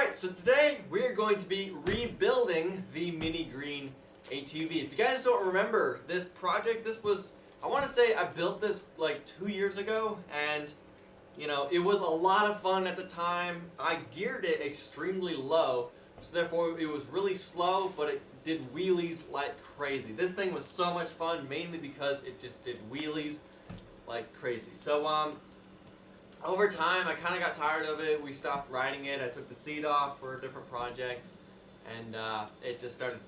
Alright, so today we're going to be rebuilding the mini green ATV. If you guys don't remember this project, I want to say I built this like 2 years ago, and you know, it was a lot of fun at the time. I geared it extremely low, so therefore it was really slow, but it did wheelies like crazy. This thing was so much fun, mainly because it just did wheelies like crazy. So over time, I kind of got tired of it. We stopped riding it. I took the seat off for a different project, and it just started,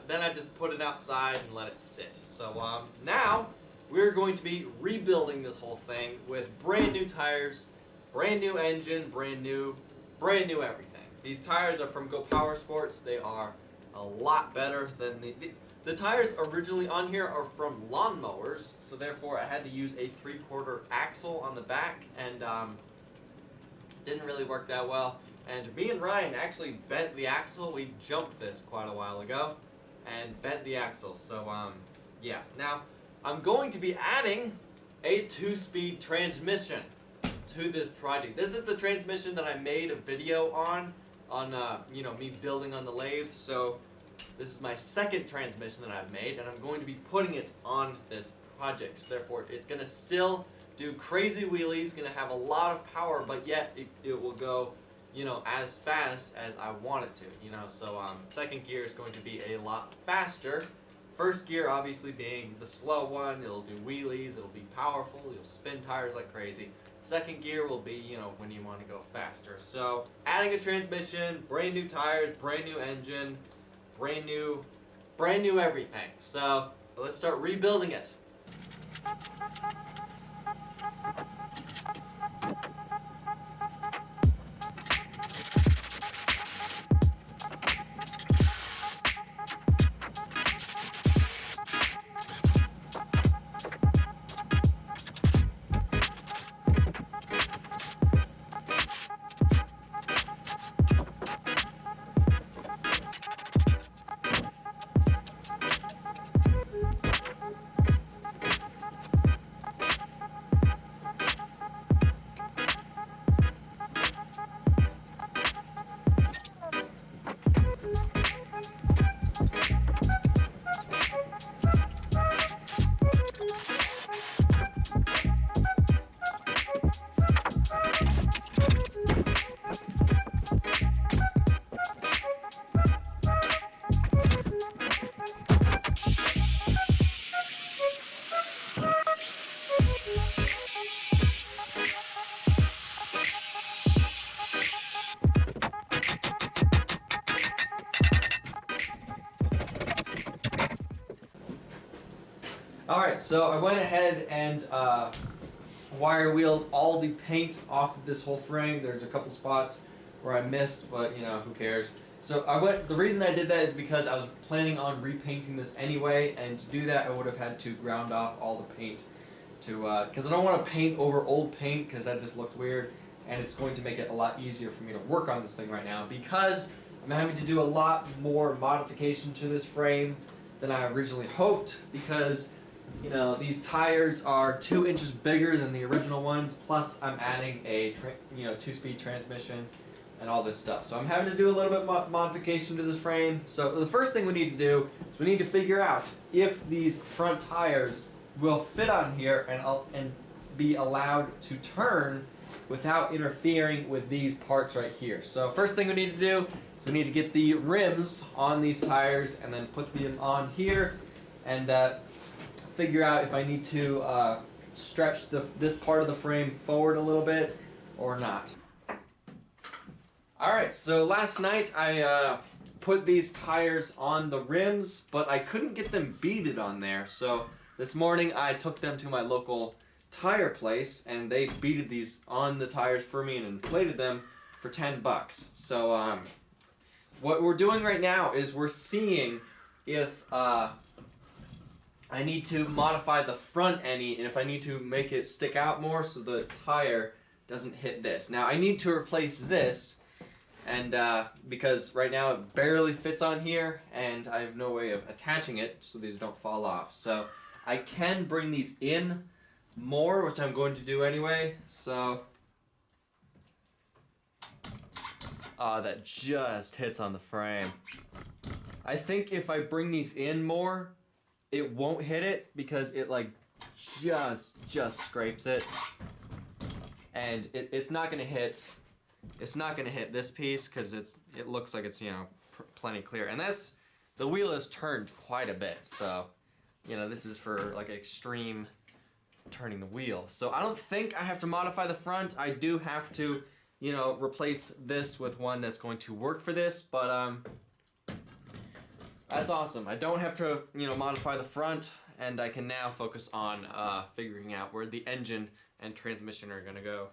then I just put it outside and let it sit. So now we're going to be rebuilding this whole thing with brand new tires, brand new engine, brand new everything. These tires are from Go Power Sports. They are a lot better than the tires originally on here are from lawnmowers, so therefore I had to use a 3/4 axle on the back, and didn't really work that well. And me and Ryan actually bent the axle. We jumped this quite a while ago and bent the axle. So yeah. Now I'm going to be adding a 2-speed transmission to this project. This is the transmission that I made a video on me building on the lathe. So this is my second transmission that I've made, and I'm going to be putting it on this project. Therefore, it's going to still do crazy wheelies, going to have a lot of power, but yet it will go, as fast as I want it to, So second gear is going to be a lot faster. First gear obviously being the slow one. It'll do wheelies, it'll be powerful, you'll spin tires like crazy. Second gear will be, when you want to go faster. So adding a transmission, brand new tires, brand new engine, brand new everything. So let's start rebuilding it. Alright, so I went ahead and wire wheeled all the paint off of this whole frame. There's a couple spots where I missed, but who cares. So the reason I did that is because I was planning on repainting this anyway, and to do that I would have had to ground off all the paint because I don't want to paint over old paint, because that just looked weird, and it's going to make it a lot easier for me to work on this thing right now, because I'm having to do a lot more modification to this frame than I originally hoped, because these tires are 2 inches bigger than the original ones, plus I'm adding a 2-speed transmission and all this stuff. So I'm having to do a little bit of modification to this frame. So the first thing we need to do is we need to figure out if these front tires will fit on here and be allowed to turn without interfering with these parts right here. So first thing we need to do is we need to get the rims on these tires and then put them on here, and figure out if I need to stretch this part of the frame forward a little bit or not. Alright, so last night I put these tires on the rims, but I couldn't get them beaded on there. So this morning I took them to my local tire place, and they beaded these on the tires for me and inflated them for $10. So what we're doing right now is we're seeing if I need to modify the front any, and if I need to make it stick out more so the tire doesn't hit this. Now I need to replace this, and because right now it barely fits on here, and I have no way of attaching it so these don't fall off. So I can bring these in more, which I'm going to do anyway. So that just hits on the frame. I think if I bring these in more, it won't hit it because it like just scrapes it, and it's not gonna hit. It's not gonna hit this piece because it looks like it's, you know, plenty clear. And the wheel is turned quite a bit, so you know, this is for like extreme turning the wheel. So I don't think I have to modify the front. I do have to, you know, replace this with one that's going to work for this, but that's awesome. I don't have to, you know, modify the front, and I can now focus on figuring out where the engine and transmission are gonna go.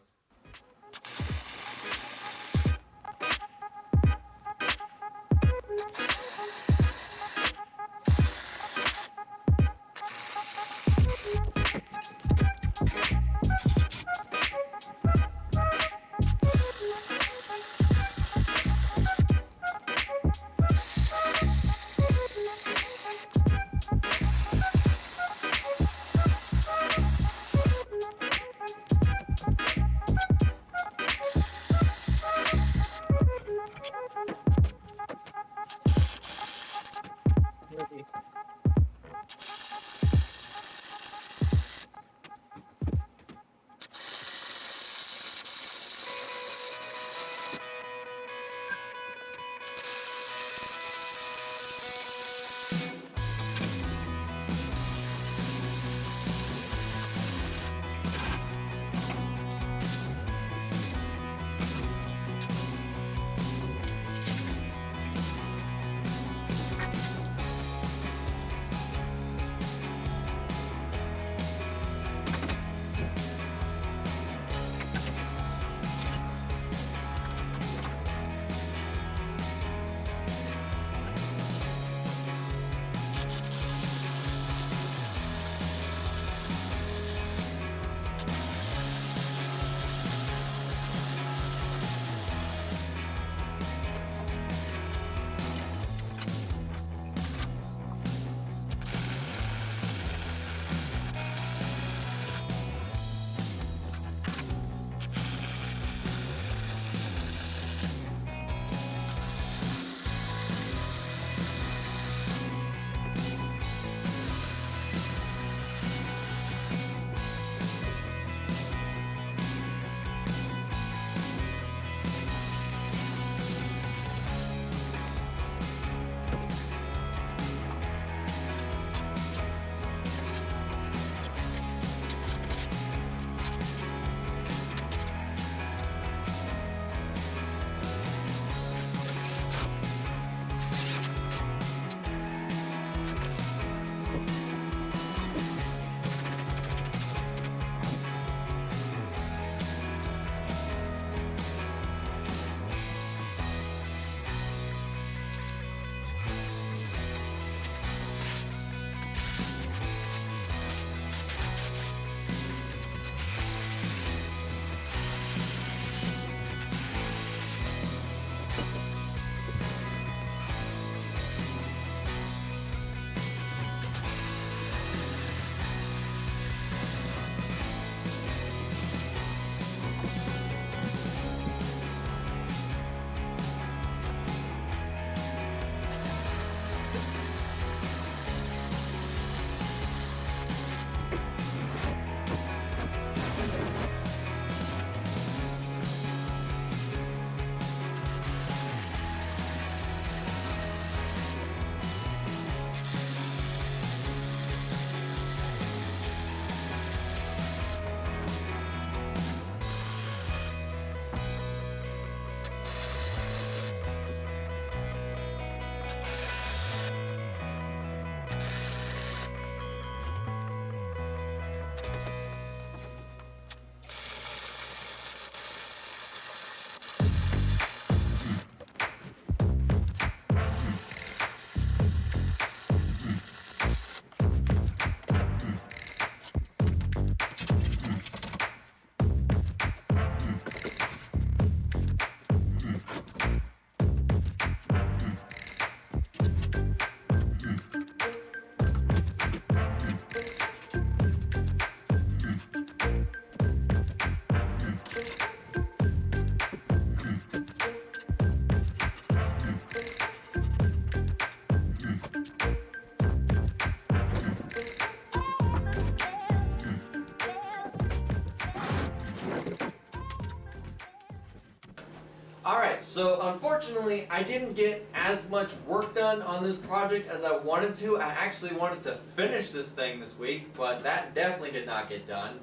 Alright, so unfortunately I didn't get as much work done on this project as I wanted to. I actually wanted to finish this thing this week, but that definitely did not get done.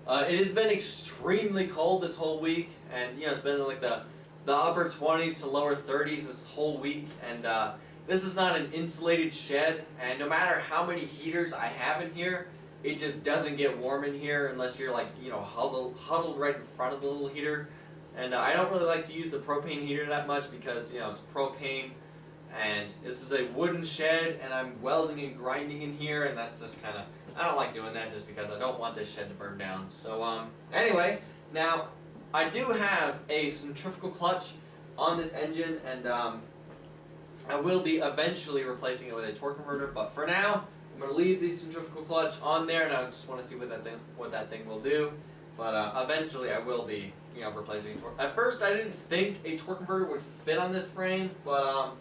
It has been extremely cold this whole week, and it's been like the upper 20s to lower 30s this whole week, and this is not an insulated shed, and no matter how many heaters I have in here, it just doesn't get warm in here unless you're like, huddled right in front of the little heater. And I don't really like to use the propane heater that much because, it's propane, and this is a wooden shed, and I'm welding and grinding in here, and that's just kind of, I don't like doing that just because I don't want this shed to burn down. So, anyway, now, I do have a centrifugal clutch on this engine, and I will be eventually replacing it with a torque converter, but for now, I'm going to leave the centrifugal clutch on there, and I just want to see what that thing will do. But eventually I will be, replacing a torque. At first I didn't think a torque converter would fit on this frame, but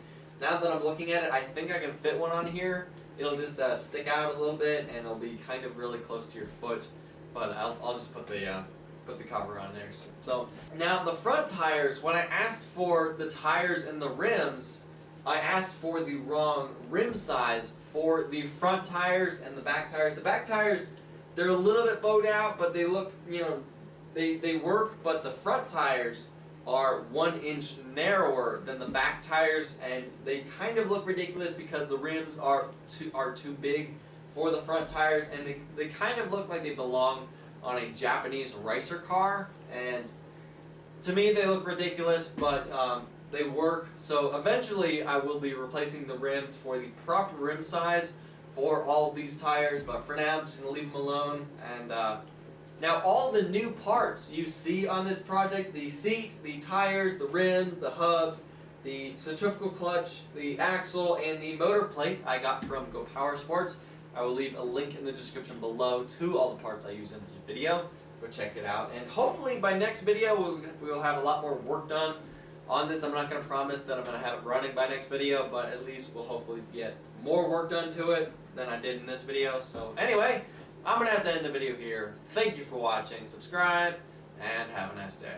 now that I'm looking at it, I think I can fit one on here. It'll just stick out a little bit, and it'll be kind of really close to your foot. But I'll just put the cover on there. So now the front tires, when I asked for the tires and the rims, I asked for the wrong rim size for the front tires and the back tires. The back tires, they're a little bit bowed out, but they look, they work, but the front tires are 1 inch narrower than the back tires, and they kind of look ridiculous because the rims are too big for the front tires, and they kind of look like they belong on a Japanese racer car, and to me they look ridiculous, but they work. So eventually I will be replacing the rims for the proper rim size for all of these tires, but for now I'm just going to leave them alone. And now all the new parts you see on this project, the seat, the tires, the rims, the hubs, the centrifugal clutch, the axle, and the motor plate I got from Go Power Sports. I will leave a link in the description below to all the parts I use in this video. Go check it out, and hopefully by next video we will have a lot more work done on this. I'm not going to promise that I'm going to have it running by next video, but at least we'll hopefully get more work done to it than I did in this video. So anyway, I'm going to have to end the video here. Thank you for watching, subscribe, and have a nice day.